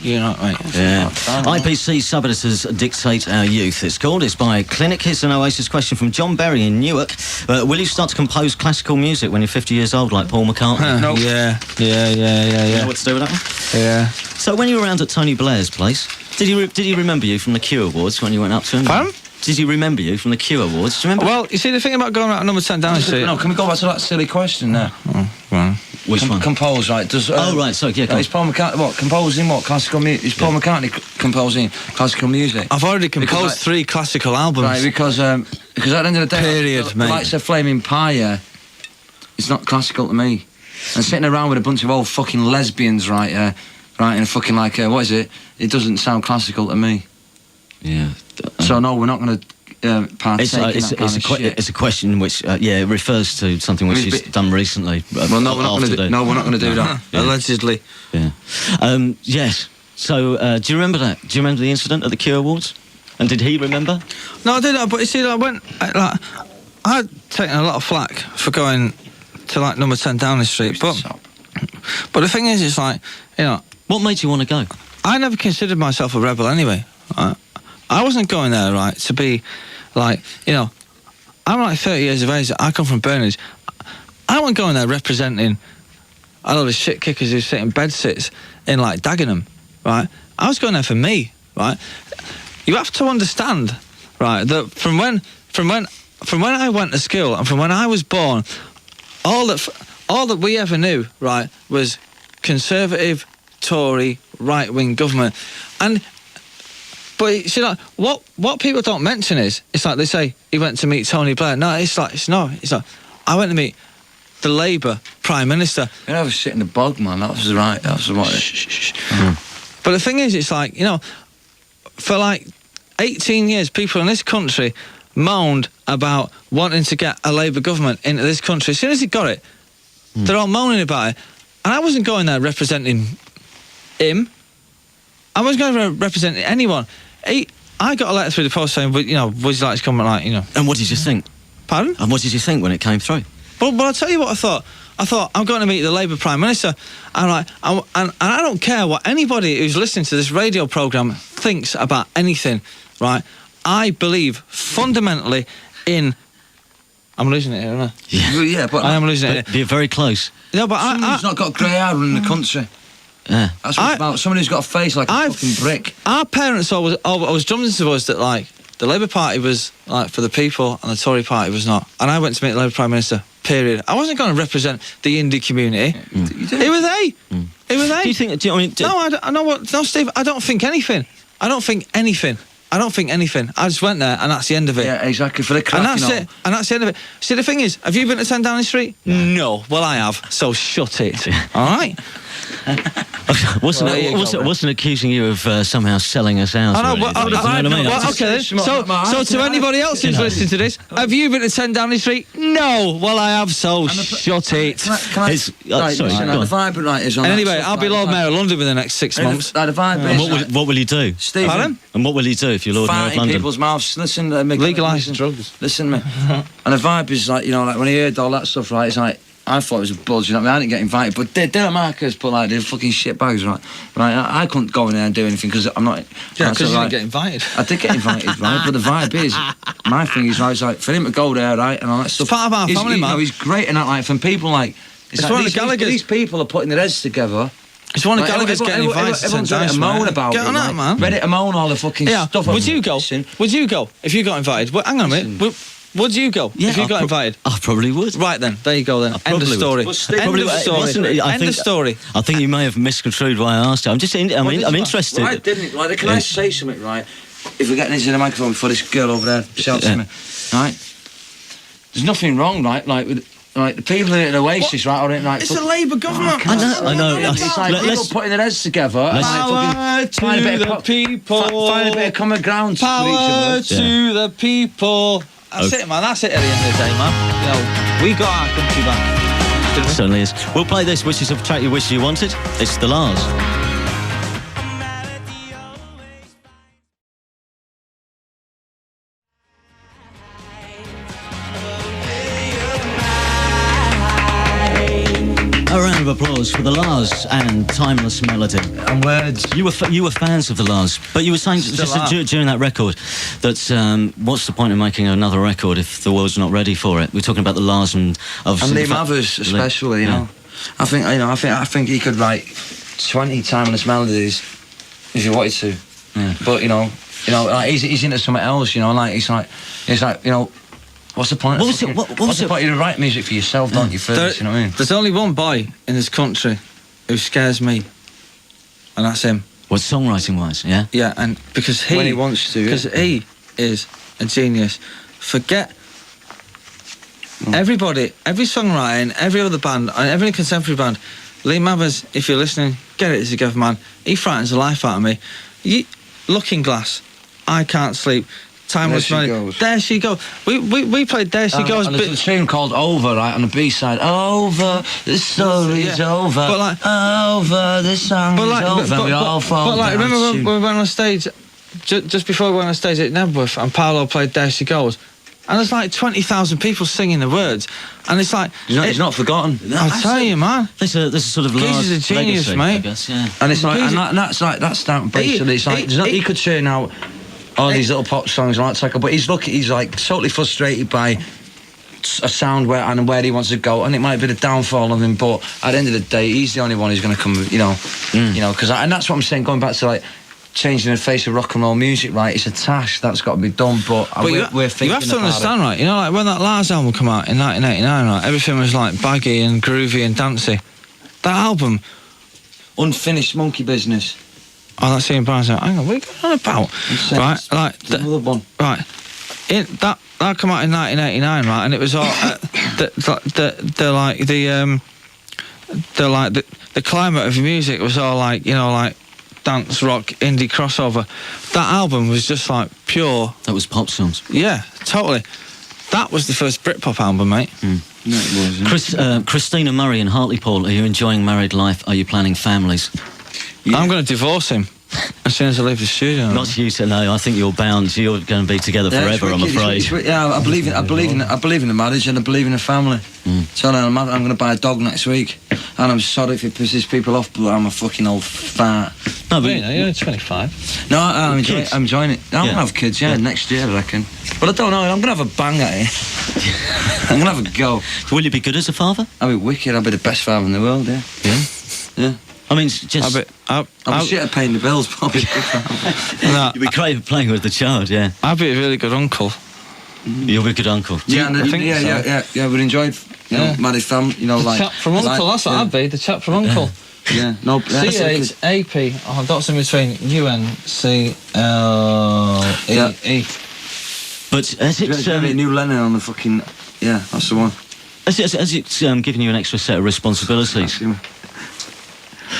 You know, right? Yeah. IPC sub-editors dictate our youth. It's called. It's by Clinic. Here's an Oasis question from John Berry in Newark. Will you start to compose classical music when you're 50 years old, like Paul McCartney? No. Yeah. You know what to do with that one? Yeah. So when you were around at Tony Blair's place, did he remember you from the Q Awards when you went up to him? Pardon? Did he remember you from the Q Awards? Do you remember? Well, you see, the thing about going out number 10 Downing Street... No, can we go back to that silly question there? Oh, well. Which one? Compose, right? Right, sorry, yeah, is Paul McCartney, what, composing what? Classical music? Is Paul McCartney composing classical music? I've already composed 3 classical albums. Right, because at the end of the day... Period, mate. The likes of Flaming Pie, it's not classical to me. And sitting around with a bunch of old fucking lesbians, right, and fucking like, what is it? It doesn't sound classical to me. Yeah. So, no, we're not going to... It's a question which it refers to something which he's done recently. Well, no, we're not going to do that. Yeah. Allegedly. Yeah. Yes. So, do you remember that? Do you remember the incident at the Q Awards? And did he remember? No, I didn't. But you see, I had taken a lot of flack for going to like number 10 Downing Street. But the thing is, it's like, you know, what made you want to go? I never considered myself a rebel anyway. I wasn't going there, right, to be, like, you know, I'm like 30 years of age, I come from Burnage. I wasn't going there representing a lot of shit kickers who sit in bed sits in, like, Dagenham, right? I was going there for me, right? You have to understand, right, that from when I went to school and from when I was born, all that we ever knew, right, was conservative, Tory, right-wing government. But you see, like, what people don't mention is, it's like they say he went to meet Tony Blair. No, it's like I went to meet the Labour Prime Minister. You know, I was sitting in the bog, man. That was right. That was right. Shh. But the thing is, it's like, you know, for like 18 years, people in this country moaned about wanting to get a Labour government into this country. As soon as he got it, they're all moaning about it. And I wasn't going there representing him. I wasn't going to represent anyone. I got a letter through the post saying, you know, would you like to come, like, you know. And what did you think? Pardon? And what did you think when it came through? Well, I'll tell you what I thought. I thought, I'm going to meet the Labour Prime Minister. And I don't care what anybody who's listening to this radio programme thinks about anything, right? I believe fundamentally in... I'm losing it here, aren't I? Yeah, but... I am losing it here. You're very close. No, but somebody's not got grey hair in the country. Yeah. That's what it's about. Somebody who's got a face like a fucking brick. Our parents always drummed into us that, like, the Labour Party was, like, for the people and the Tory Party was not. And I went to meet the Labour Prime Minister, period. I wasn't going to represent the indie community. It was they. It was they. Do you think... No, Steve, I don't think anything. I don't think anything. I just went there and that's the end of it. Yeah, exactly. For the crack, and that's it. And that's the end of it. See, the thing is, have you been to 10 Downing Street? No. Well, I have. So shut it. All right? Wasn't accusing you of somehow selling us out. I know, okay then. So to anybody else who's listening to this, have you been to 10 Downing Street? No. Well, I have, so shut it. Sorry, the vibe right is on. And anyway, I'll be Lord Mayor of London within the next 6 months. The vibe is... What will you do? Stephen? Pardon? And what will you do if you're Lord Mayor of London? People's mouths. Listen, legalising drugs. Listen to me. And the vibe is like, you know, like when I heard all that stuff, right, it's like, I thought it was a buzz, you know what I mean? I didn't get invited, but Lamacq put like, they're fucking shit bags, right? I couldn't go in there and do anything because I'm not... Yeah, because you didn't get invited. I did get invited, right? But the vibe is, my thing is, right, it's like, for him to go there, right, and all that stuff... It's part of our family, man. You know, he's great and that, like, from people like... It's like, one of the Gallaghers. These people are putting their heads together... It's one of Gallagher's getting invited to 10 Downing Street. Moan about Get on that, man. Ready to moan all the fucking stuff. Would you go? Would you go if you got invited? Well, hang on a minute. Would you go if you got invited? I probably would. Right then, there you go then. End of story. End of story. I think you may have misconstrued why I asked you. I'm interested. Right, didn't it? Like, can I say something, right? If we're getting into the microphone before this girl over there shouts at me, right? There's nothing wrong, right? Like with... Like, the people in Oasis, right, or in, like... It's a Labour government. I know. It's like people putting their heads together and like find a bit of common ground Power with each other. to the people. That's it, man. That's it at the end of the day, man. You know, we got our country back. It certainly is. We'll play this, which is a track you wish you wanted. It's the Lars. A round of applause applause for the Lars and Timeless Melody. And words. You were fans of the Lars, but you were saying during that record that what's the point of making another record if the world's not ready for it? We're talking about the Lars and obviously And Lee Mathers especially, you know. I think he could write 20 timeless melodies if he wanted to. Yeah. But you know, like he's into something else. You know, like he's like, you know, what's the point? What's the point? You write music for yourself, don't you? First, you know what I mean? There's only one boy in this country who scares me, and that's him. What, songwriting-wise, yeah? Yeah, and because When he wants to, because he is a genius. Forget everybody, every songwriter, every other band, and every contemporary band. Lee Mathers, if you're listening, get it together, man. He frightens the life out of me. Looking Glass, I Can't Sleep, Timeless Melody. There She Goes. We played There She Goes. And there's a tune called Over, right, on the B-side. Over, the story's over. But like, over, the song is over. We all fall but like, down remember soon. when we went on stage, just before we went on stage at Nebworth, and Paolo played There She Goes, and there's like 20,000 people singing the words, and it's like... He's not forgotten. I'll tell you, man. There's a sort of Lars He's a genius, legacy, mate. I guess, yeah. And it's like, that's down basically. It's like he could turn out all these little pop songs and that, but he's like totally frustrated by a sound where he wants to go, and it might be the downfall of him. But at the end of the day, he's the only one who's going to come. You know, because and that's what I'm saying. Going back to like changing the face of rock and roll music, right? It's a task that's got to be done. But we're thinking you have to about understand, right? You know, like when that Lars album came out in 1989, right? Everything was like baggy and groovy and dancey. That album, Unfinished Monkey Business. oh, that's Ian Brown's. Hang on, what are you going on about? Right, like Another one. right. That came out in 1989, right? And it was all the climate of music was all like, you know, like dance, rock, indie crossover. That album was just like pure. That was pop songs. Yeah, totally. That was the first Britpop album, mate. No, it wasn't. Christina Murray and Hartlepool, are you enjoying married life? Are you planning families? Yeah. I'm going to divorce him as soon as I leave the studio. Not you to know. I think you're bound. You're going to be together Yeah, forever, I'm it's afraid. wicked. Yeah, I believe in the marriage and I believe in the family. So I'm going to buy a dog next week, and I'm sorry if it pisses people off, but I'm a fucking old fat. No, but You're only 25. No, I'm enjoying it. I'm Yeah. going to have kids, next year, I reckon. But I don't know, I'm going to have a bang at it. I'm going to have a go. will you be good as a father? I'll be wicked, I'll be the best father in the world, yeah. Yeah. Yeah. I mean, just... I'll be shit at paying the bills, probably. No, You'd be great at playing with the child, yeah. I'll be a really good uncle. You'll be a good uncle. Yeah, I think so. yeah, we enjoyed, married family, The chap from Uncle, that's what I'd be, the chap from Uncle. Yeah, no, C-H-A-P, oh, dots in between, U-N-C-L-E-E. But has It's it... a new Lennon on the fucking... Yeah, that's the one. Has it given you an extra set of responsibilities?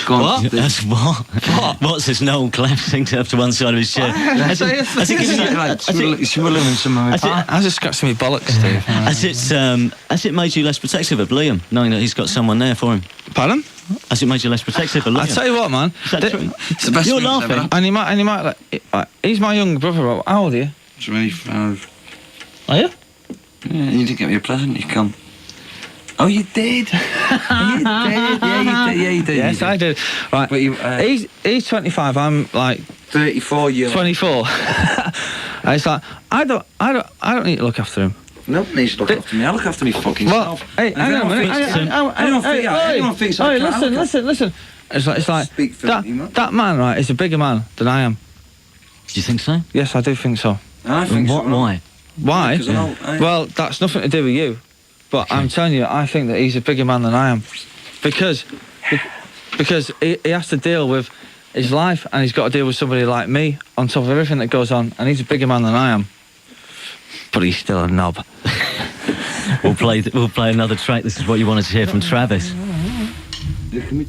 Go on. What? That's what? What's this Noel collapsing up to one side of his chair? Has it given you... Like, swirling in some of my I just scratched me bollocks, Steve. Has it made you less protective of Liam, knowing that he's got someone there for him? Pardon? Has it made you less protective of Liam? I tell you what, man. Is that true? It's the best You're thing that's ever laughing. happened. And he might, he's my younger brother. But how old are you? 25. Are you? Yeah, you didn't get me a present, you cunt. Oh, you did? You did? Yeah, you did. Yes, I did. Right. But you, he's 25. I'm like 34 years. 24. And it's like I don't need to look after him. Nobody needs to look after me. I look after me fucking Well, self. hey, hang on a minute. Anyone thinks I can't. Listen. It's like Speak for me, man. that man, right, is a bigger man than I am. Do you think so? Yes, I do think so. I think so. Why? Why? Because I know- Well, that's nothing to do with you. But I'm telling you, I think that he's a bigger man than I am. Because he has to deal with his life, and he's got to deal with somebody like me on top of everything that goes on, and he's a bigger man than I am. But he's still a knob. We'll play another track. This is what you wanted to hear from Travis. Yeah, can we-